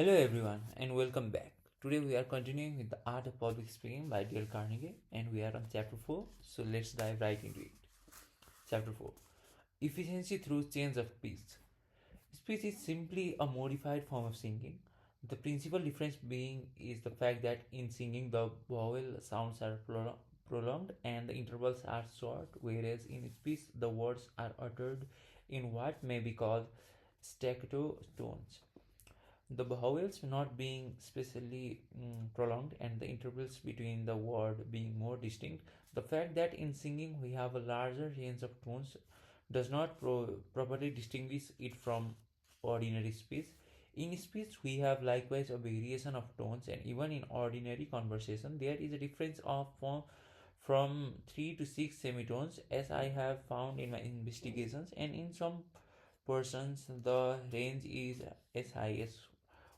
Hello everyone and welcome back. Today we are continuing with the Art of Public Speaking by Dale Carnegie and we are on chapter 4. So let's dive right into it. Chapter 4. Efficiency through change of pitch. Speech is simply a modified form of singing. The principal difference being is the fact that in singing the vowel sounds are prolonged and the intervals are short, whereas in speech the words are uttered in what may be called staccato tones. The vowels not being specially prolonged and the intervals between the word being more distinct, the fact that in singing we have a larger range of tones does not properly distinguish it from ordinary speech. In speech, we have likewise a variation of tones, and even in ordinary conversation, there is a difference of from 3 to 6 semitones, as I have found in my investigations, and in some persons, the range is as high as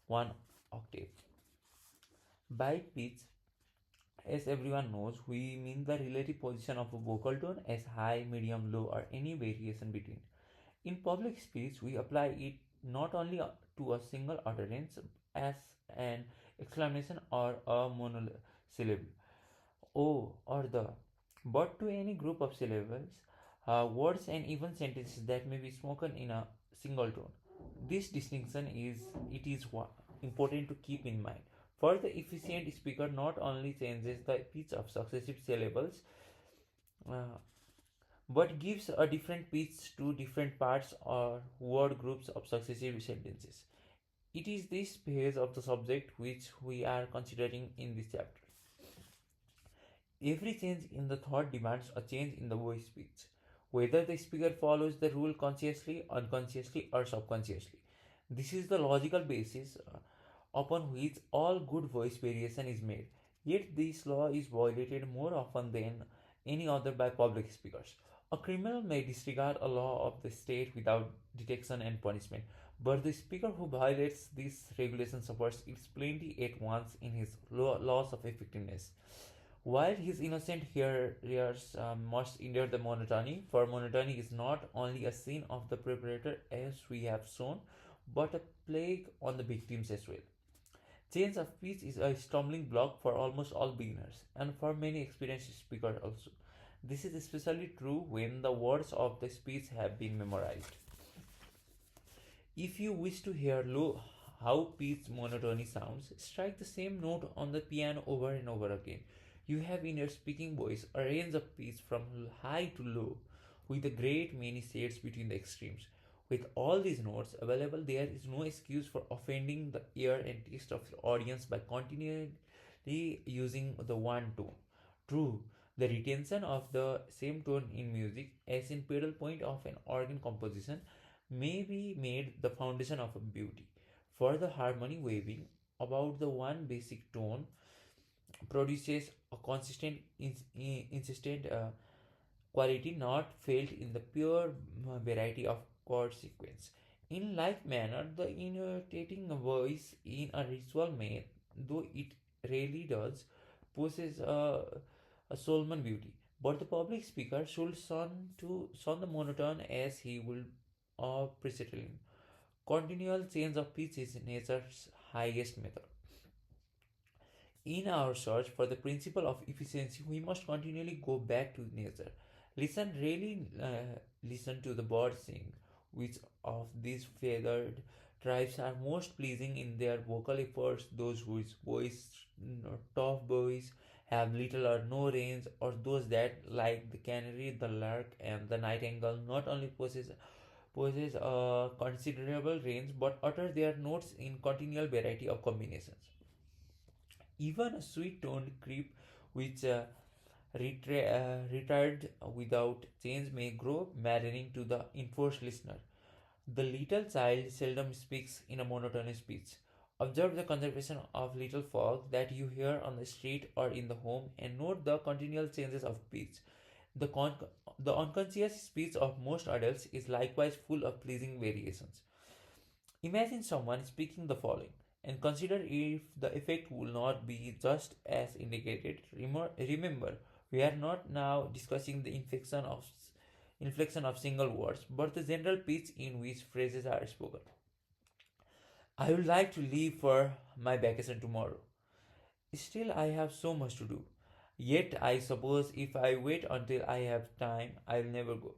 1 octave. By pitch, as everyone knows, we mean the relative position of a vocal tone as high, medium, low, or any variation between. In public speech, we apply it not only to a single utterance as an exclamation or a monosyllable, oh or the, but to any group of syllables, words, and even sentences that may be spoken in a single tone. This distinction is important to keep in mind. For the efficient speaker, not only changes the pitch of successive syllables, uh, but gives a different pitch to different parts or word groups of successive sentences. It is this phase of the subject which we are considering in this chapter. Every change in the thought demands a change in the voice pitch, whether the speaker follows the rule consciously, unconsciously, or subconsciously. This is the logical basis upon which all good voice variation is made. Yet this law is violated more often than any other by public speakers. A criminal may disregard a law of the state without detection and punishment, but the speaker who violates this regulation suffers its penalty at once in his loss of effectiveness. While his innocent hearers must endure the monotony, for monotony is not only a sin of the perpetrator as we have shown, but a plague on the victims as well. Change of pitch is a stumbling block for almost all beginners and for many experienced speakers also. This is especially true when the words of the speech have been memorized. If you wish to hear low how pitch monotony sounds, strike the same note on the piano over and over again. You have in your speaking voice a range of pitch from high to low, with a great many shades between the extremes. With all these notes available, there is no excuse for offending the ear and taste of the audience by continually using the one tone. True, the retention of the same tone in music, as in pedal point of an organ composition, may be made the foundation of a beauty. For the harmony waving about the one basic tone produces a consistent, insistent quality not felt in the pure variety of chord sequence. In like manner, the intonating voice in a ritual may, though it rarely does, possess a Solomon beauty. But the public speaker should sound the monotone as he would a preceding. Continual change of pitch is nature's highest method. In our search for the principle of efficiency, we must continually go back to nature. Listen to the birds sing. Which of these feathered tribes are most pleasing in their vocal efforts? Those whose tough voice have little or no range, or those that, like the canary, the lark, and the nightingale, not only possess a considerable range but utter their notes in continual variety of combinations. Even a sweet toned creep which retired without change may grow maddening to the enforced listener. The little child seldom speaks in a monotonous speech. Observe the conversation of little folk that you hear on the street or in the home and note the continual changes of pitch. The, con- the unconscious speech of most adults is likewise full of pleasing variations. Imagine someone speaking the following and consider if the effect will not be just as indicated. Remember, we are not now discussing the inflection of single words, but the general pitch in which phrases are spoken. I would like to leave for my vacation tomorrow. Still, I have so much to do. Yet, I suppose if I wait until I have time, I'll never go.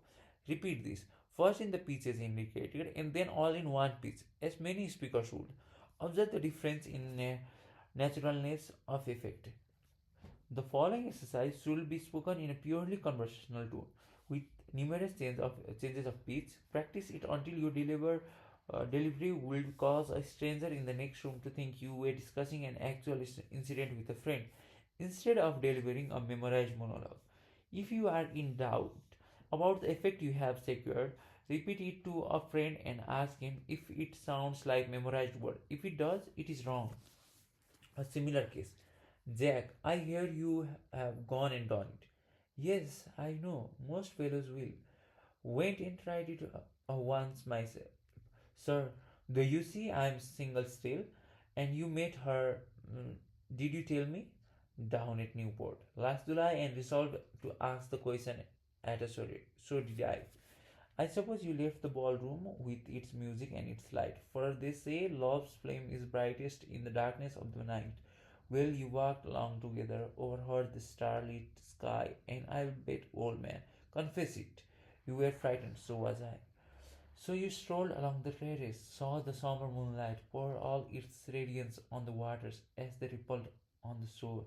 Repeat this. First in the pitches indicated and then all in one pitch, as many speakers would. Observe the difference in naturalness of effect. The following exercise should be spoken in a purely conversational tone, with numerous changes of pitch. Practice it until your delivery will cause a stranger in the next room to think you were discussing an actual incident with a friend instead of delivering a memorized monologue. If you are in doubt about the effect you have secured, repeat it to a friend and ask him if it sounds like memorized word. If it does, it is wrong. A similar case. Jack, I hear you have gone and done it. Yes, I know. Most fellows will. Went and tried it once myself. Sir, do you see I am single still? And you met her, did you tell me? Down at Newport last July and resolved to ask the question at a sorry. So did I. I suppose you left the ballroom with its music and its light, for they say love's flame is brightest in the darkness of the night. Well, you walked along together, overheard the starlit sky, and I'll bet, old man, confess it, you were frightened, so was I. So you strolled along the terrace, saw the summer moonlight pour all its radiance on the waters as they rippled on the shore,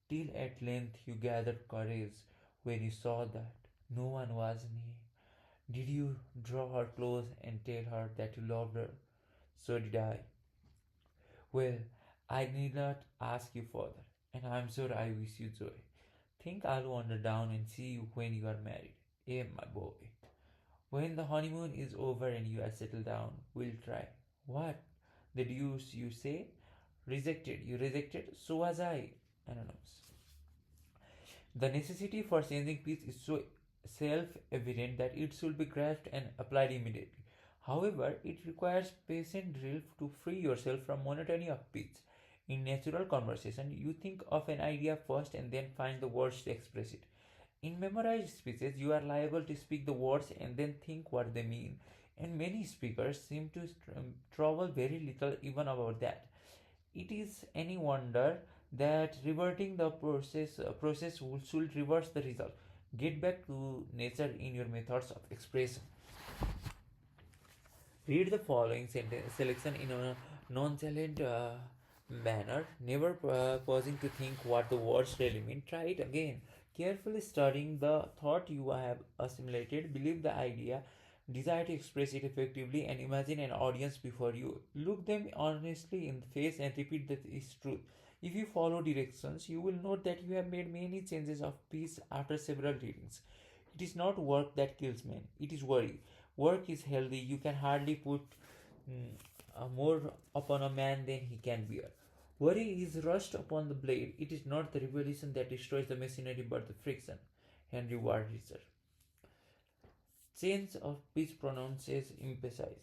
till at length you gathered courage when you saw that no one was near. Did you draw her close and tell her that you loved her? So did I. Well, I need not ask you further, and I am sure I wish you joy. Think I'll wander down and see you when you are married. Eh, my boy. When the honeymoon is over and you are settled down, we'll try. What? Did you say? Rejected. You rejected? So was I. Anonymous. The necessity for changing peace is so self evident that it should be grasped and applied immediately. However, it requires patient drill to free yourself from monotony of pitch. In natural conversation, you think of an idea first and then find the words to express it. In memorized speeches, you are liable to speak the words and then think what they mean, and many speakers seem to trouble very little even about that. It is any wonder that reverting the process should reverse the result. Get back to nature in your methods of expression. Read the following selection in a nonchalant manner, never pausing to think what the words really mean. Try it again. Carefully studying the thought you have assimilated, believe the idea, desire to express it effectively, and imagine an audience before you. Look them honestly in the face and repeat that is truth. If you follow directions, you will note that you have made many changes of peace after several readings. It is not work that kills men, it is worry. Work is healthy, you can hardly put mm, more upon a man than he can bear. Worry is rust upon the blade. It is not the revolution that destroys the machinery but the friction. Henry Ward Research. Change of pitch pronounces emphasize.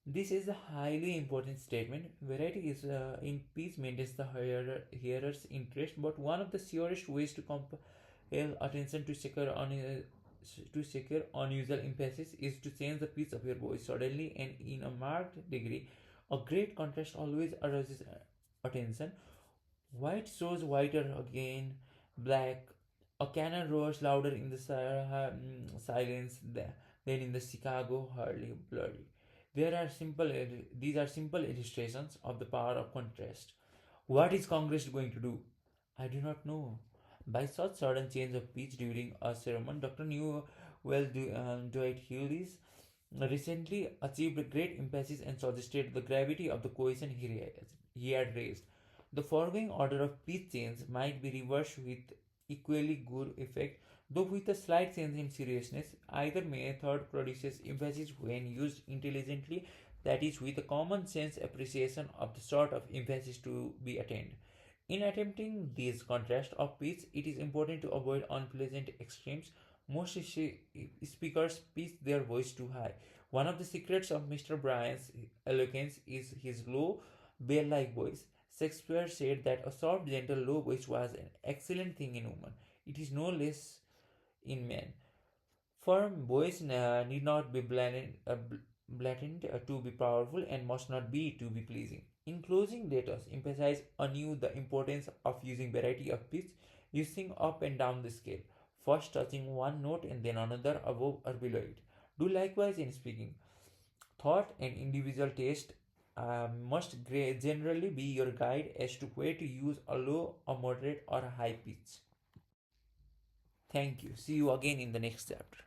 This is a highly important statement. Variety is in pitch maintains the hearer's interest, but one of the surest ways to compel attention to secure unusual emphasis is to change the pitch of your voice suddenly and in a marked degree. A great contrast always arouses attention. White shows whiter again, black. A cannon roars louder in the silence than in the Chicago hurly blurry. These are simple illustrations of the power of contrast. What is Congress going to do? I do not know. By such sudden change of pitch during a sermon, Dr. Dwight Hughes recently achieved great emphasis and suggested the gravity of the question he had raised. The foregoing order of pitch change might be reversed with equally good effect, though with a slight change in seriousness. Either method produces emphasis when used intelligently, that is, with a common sense appreciation of the sort of emphasis to be attained. In attempting these contrasts of pitch, it is important to avoid unpleasant extremes. Most speakers pitch their voice too high. One of the secrets of Mr. Bryan's eloquence is his low, bell like voice. Shakespeare said that a soft, gentle, low voice was an excellent thing in woman. It is no less in men. Firm voice need not be blatant to be powerful and must not be to be pleasing. In closing, let us emphasize anew the importance of using variety of pitch, using up and down the scale, first touching one note and then another above or below it. Do likewise in speaking. Thought and individual taste must generally be your guide as to where to use a low, a moderate, or a high pitch. Thank you. See you again in the next chapter.